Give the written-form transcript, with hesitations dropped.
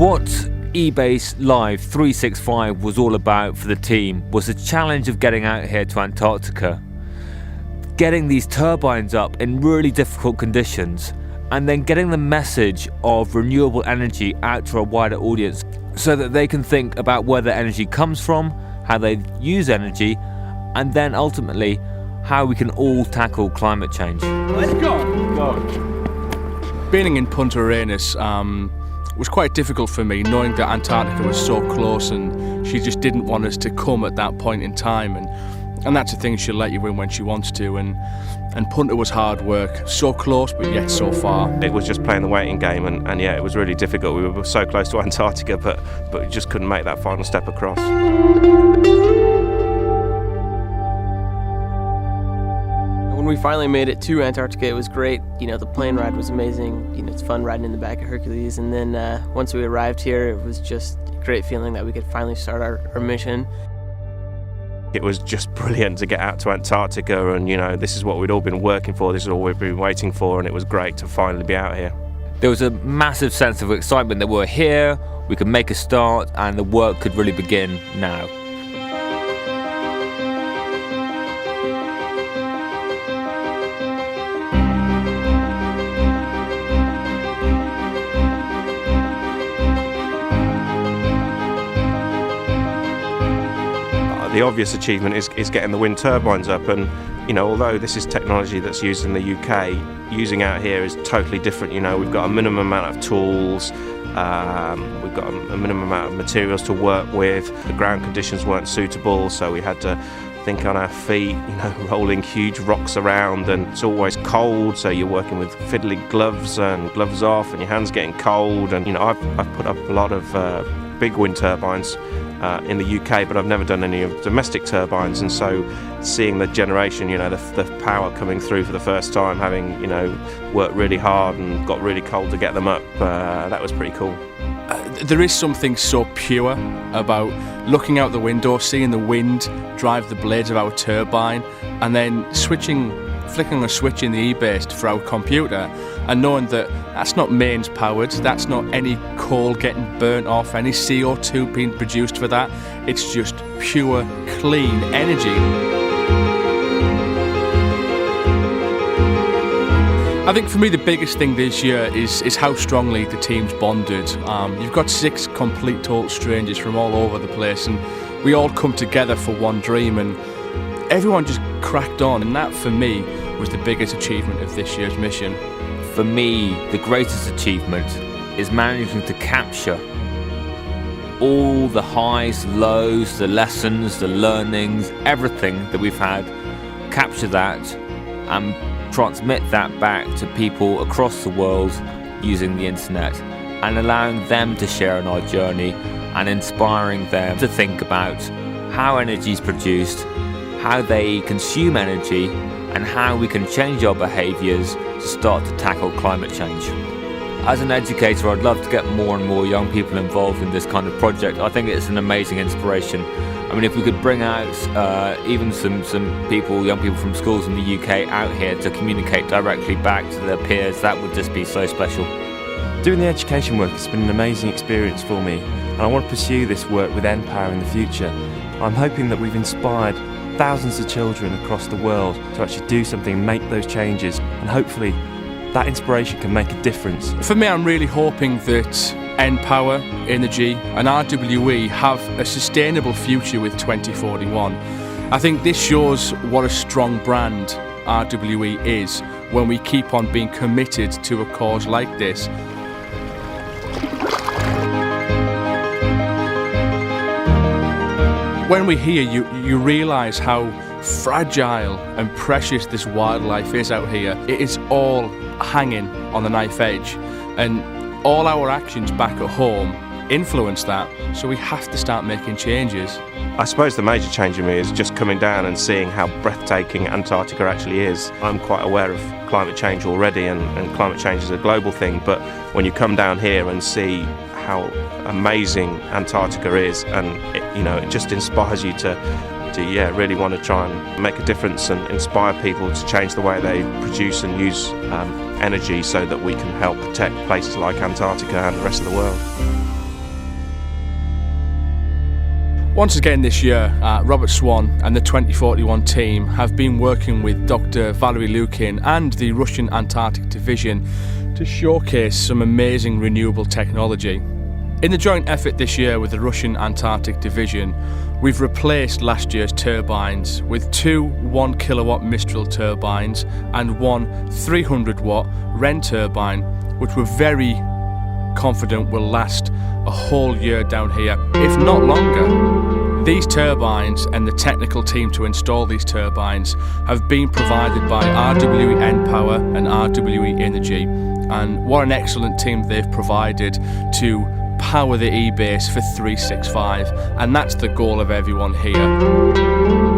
What eBase Live 365 was all about for the team was the challenge of getting out here to Antarctica, getting these turbines up in really difficult conditions, and then getting the message of renewable energy out to a wider audience so that they can think about where their energy comes from, how they use energy, and then ultimately how we can all tackle climate change. Let's go! Being in Punta Arenas was quite difficult for me, knowing that Antarctica was so close and she just didn't want us to come at that point in time. And that's the thing, she'll let you in when she wants to. And Punta was hard work, so close but yet so far. It was just playing the waiting game, and yeah, it was really difficult. We were so close to Antarctica, but we just couldn't make that final step across. When we finally made it to Antarctica, it was great. You know, the plane ride was amazing. You know, it's fun riding in the back of Hercules. And then once we arrived here, it was just a great feeling that we could finally start our mission. It was just brilliant to get out to Antarctica, and you know, this is what we'd all been working for, this is all we've been waiting for, and it was great to finally be out here. There was a massive sense of excitement that we're here, we could make a start, and the work could really begin now. The obvious achievement is getting the wind turbines up, and you know, although this is technology that's used in the UK, using out here is totally different. You know, we've got a minimum amount of tools, we've got a minimum amount of materials to work with. The ground conditions weren't suitable, so we had to think on our feet, you know, rolling huge rocks around, and it's always cold, so you're working with fiddly gloves and gloves off, and your hands getting cold. And you know, I've put up a lot of big wind turbines in the UK, but I've never done any of domestic turbines, and so seeing the generation, you know, the power coming through for the first time, having, you know, worked really hard and got really cold to get them up, that was pretty cool. There is something so pure about looking out the window, seeing the wind drive the blades of our turbine, and then flicking a switch in the eBase for our computer and knowing that that's not mains powered, that's not any coal getting burnt off, any CO2 being produced for that. It's just pure, clean energy. I think for me the biggest thing this year is how strongly the team's bonded. You've got 6 complete total strangers from all over the place, and we all come together for one dream, and everyone just cracked on, and that for me was the biggest achievement of this year's mission. For me, the greatest achievement is managing to capture all the highs, lows, the lessons, the learnings, everything that we've had, capture that and transmit that back to people across the world using the internet, and allowing them to share in our journey and inspiring them to think about how energy is produced, how they consume energy, and how we can change our behaviours to start to tackle climate change. As an educator, I'd love to get more and more young people involved in this kind of project. I think it's an amazing inspiration. I mean, if we could bring out even some people, young people from schools in the UK out here to communicate directly back to their peers, that would just be so special. Doing the education work has been an amazing experience for me, and I want to pursue this work with npower in the future. I'm hoping that we've inspired thousands of children across the world to actually do something, make those changes, and hopefully that inspiration can make a difference. For me, I'm really hoping that npower, Innogy and RWE have a sustainable future with 2041. I think this shows what a strong brand RWE is when we keep on being committed to a cause like this. When we're here, you realise how fragile and precious this wildlife is out here. It is all hanging on the knife edge, and all our actions back at home influence that, so we have to start making changes. I suppose the major change in me is just coming down and seeing how breathtaking Antarctica actually is. I'm quite aware of climate change already, and climate change is a global thing, but when you come down here and see how amazing Antarctica is, and it just inspires you to really want to try and make a difference and inspire people to change the way they produce and use energy, so that we can help protect places like Antarctica and the rest of the world. Once again this year, Robert Swan and the 2041 team have been working with Dr. Valery Lukin and the Russian Antarctic Division to showcase some amazing renewable technology. In the joint effort this year with the Russian Antarctic Division, we've replaced last year's turbines with 2 1 kilowatt Mistral turbines and 1 300 watt Wren turbine, which we're very confident will last a whole year down here, if not longer. These turbines and the technical team to install these turbines have been provided by RWE npower and RWE Innogy, and what an excellent team they've provided to power the e-base for 365, and that's the goal of everyone here.